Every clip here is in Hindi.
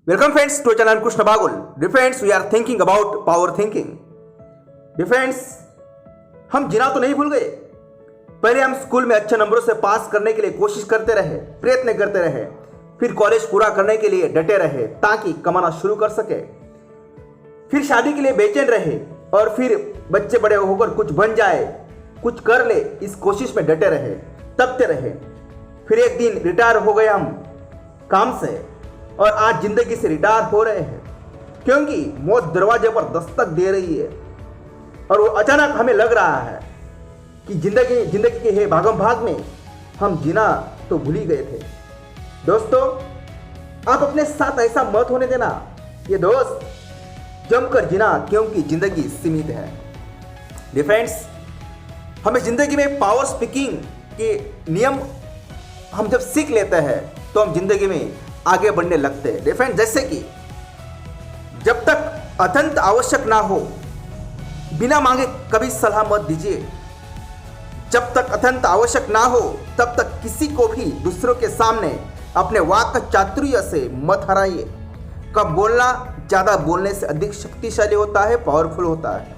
Welcome friends to channel Krishna Bagul. Dear friends, we are thinking about power thinking. Dear friends, हम जीना तो नहीं भूल गए। पहले हम स्कूल में अच्छे नंबरों से पास करने के लिए कोशिश करते रहे, प्रयत्न करते रहे, फिर कॉलेज पूरा करने के लिए डटे रहे ताकि कमाना शुरू कर सके, फिर शादी के लिए बेचैन रहे और फिर बच्चे बड़े होकर कुछ बन जाए, कुछ कर ले, इस कोशिश में डटे रहे, तपते रहे। फिर एक दिन रिटायर हो गए हम काम से और आज जिंदगी से रिटायर हो रहे हैं क्योंकि मौत दरवाजे पर दस्तक दे रही है और वो अचानक हमें लग रहा है कि जिंदगी के है भागम भाग में हम जीना तो भूल ही गए थे। दोस्तों, आप अपने साथ ऐसा मत होने देना। ये दोस्त, जमकर जीना क्योंकि जिंदगी सीमित है। डियर फ्रेंड्स, हमें जिंदगी में पावर स्पीकिंग के नियम हम जब सीख लेते हैं तो हम जिंदगी में आगे बढ़ने लगते हैं। डियर फ्रेंड्स, जैसे कि जब तक अत्यंत आवश्यक ना हो बिना मांगे कभी सलाह मत दीजिए। जब तक अत्यंत आवश्यक ना हो तब तक किसी को भी दूसरों के सामने अपने वाक चातुर्य से मत हराइए। कम बोलना ज़्यादा बोलने से अधिक शक्तिशाली होता है, पावरफुल होता है।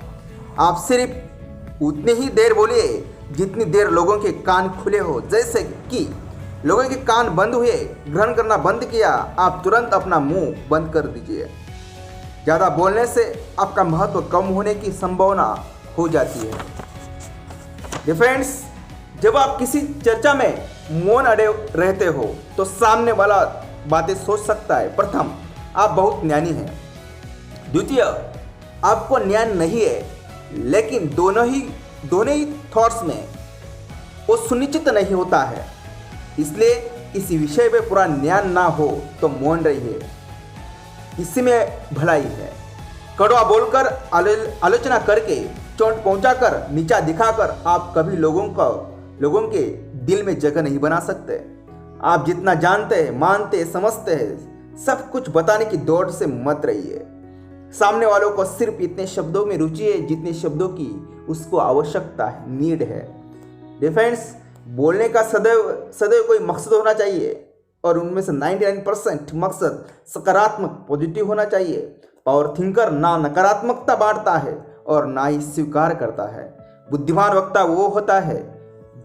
आप सिर्फ उतनी ही देर बोलिए जितनी देर लोगों के कान खुले हो। जैसे कि लोगों के कान बंद हुए, ग्रहण करना बंद किया, आप तुरंत अपना मुंह बंद कर दीजिए। ज़्यादा बोलने से आपका महत्व कम होने की संभावना हो जाती है। डियर फ्रेंड्स, जब आप किसी चर्चा में मौन अड़े रहते हो तो सामने वाला बातें सोच सकता है। प्रथम, आप बहुत ज्ञानी हैं। द्वितीय, आपको ज्ञान नहीं है, लेकिन दोनों ही थॉट्स में वो सुनिश्चित नहीं होता है। इसलिए किसी विषय में पूरा ज्ञान ना हो तो मौन रहिए, इसी में भलाई है। कड़वा बोलकर, आलोचना करके, चोट पहुंचाकर, नीचा दिखाकर आप कभी लोगों के दिल में जगह नहीं बना सकते। आप जितना जानते हैं, मानते, समझते हैं, सब कुछ बताने की दौड़ से मत रहिए। सामने वालों को सिर्फ इतने शब्दों में रुचि है जितने शब्दों की उसको आवश्यकता है, नीड है। डियर फ्रेंड्स, बोलने का सदैव कोई मकसद होना चाहिए और उनमें से 99% मकसद सकारात्मक, पॉजिटिव होना चाहिए। पावर थिंकर ना नकारात्मकता बांटता है और ना ही स्वीकार करता है। बुद्धिमान वक्ता वो होता है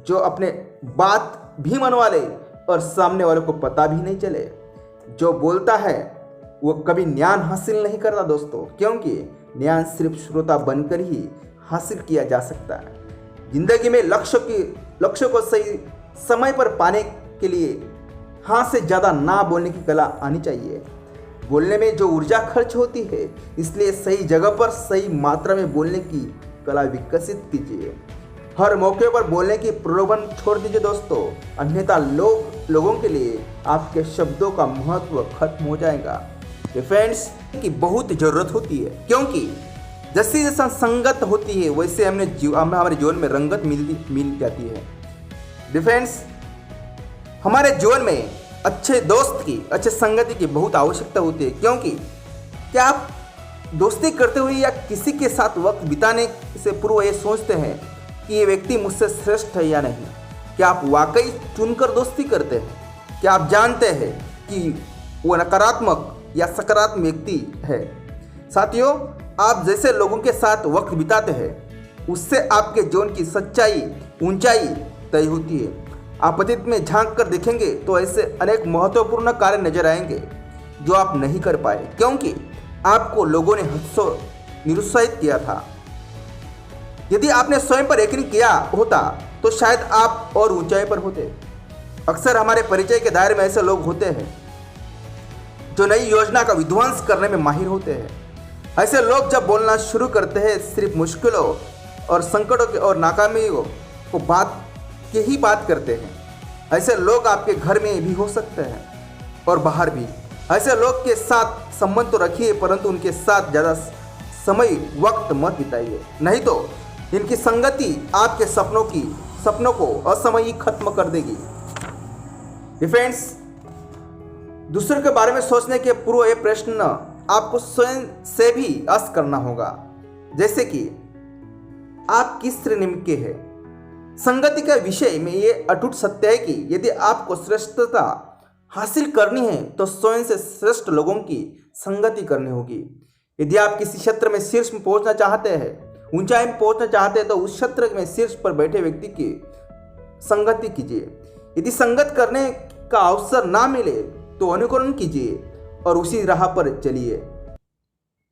जो अपने बात भी मनवा ले और सामने वालों को पता भी नहीं चले। जो बोलता है वो कभी ज्ञान हासिल नहीं करता दोस्तों, क्योंकि ज्ञान सिर्फ श्रोता बनकर ही हासिल किया जा सकता है। जिंदगी में लक्ष्य को सही समय पर पाने के लिए हाँ से ज़्यादा ना बोलने की कला आनी चाहिए। बोलने में जो ऊर्जा खर्च होती है, इसलिए सही जगह पर सही मात्रा में बोलने की कला विकसित कीजिए। हर मौके पर बोलने की प्रलोभन छोड़ दीजिए दोस्तों, अन्यथा लोगों के लिए आपके शब्दों का महत्व खत्म हो जाएगा। फ्रेंड्स, की बहुत ज़रूरत होती है, क्योंकि जैसे जैसा संगत होती है वैसे हमारे जीवन में रंगत मिल जाती है। डियर फ्रेंड्स, हमारे जीवन में अच्छे दोस्त की, अच्छे संगति की बहुत आवश्यकता होती है, क्योंकि क्या आप दोस्ती करते हुए या किसी के साथ वक्त बिताने से पूर्व ये सोचते हैं कि ये व्यक्ति मुझसे श्रेष्ठ है या नहीं? क्या आप वाकई चुनकर दोस्ती करते हैं? क्या आप जानते हैं कि वो नकारात्मक या सकारात्मक व्यक्ति है? साथियों, आप जैसे लोगों के साथ वक्त बिताते हैं उससे आपके जीवन की सच्चाई, ऊंचाई तय होती है। आप अतीत में झांक कर देखेंगे तो ऐसे अनेक महत्वपूर्ण कार्य नजर आएंगे जो आप नहीं कर पाए, क्योंकि आपको लोगों ने निरुत्साहित किया था। यदि आपने स्वयं पर यकीन किया होता तो शायद आप और ऊंचाई पर होते। अक्सर हमारे परिचय के दायरे में ऐसे लोग होते हैं जो नई योजना का विध्वंस करने में माहिर होते हैं। ऐसे लोग जब बोलना शुरू करते हैं सिर्फ मुश्किलों और संकटों और नाकामियों को बात करते हैं। ऐसे लोग आपके घर में भी हो सकते हैं और बाहर भी। ऐसे लोग के साथ संबंध तो रखिए, परंतु उनके साथ ज़्यादा वक्त मत बिताइए, नहीं तो इनकी संगति आपके सपनों को असमयी खत्म कर देगी। फ्रेंड्स, दूसरों के बारे में सोचने के पूर्व ये प्रश्न आपको स्वयं से भी अस्त करना होगा, जैसे कि आप किस श्रेणी के हैं। संगति के विषय में ये अटूट सत्य है कि यदि आपको श्रेष्ठता हासिल करनी है तो स्वयं से श्रेष्ठ लोगों की संगति करनी होगी। यदि आप किसी क्षेत्र में शीर्ष में पहुंचना चाहते हैं, ऊंचाई में पहुंचना चाहते हैं, तो उस क्षेत्र में शीर्ष पर बैठे व्यक्ति की संगति कीजिए। यदि संगत करने का अवसर ना मिले तो अनुकरण कीजिए और उसी राह पर चलिए।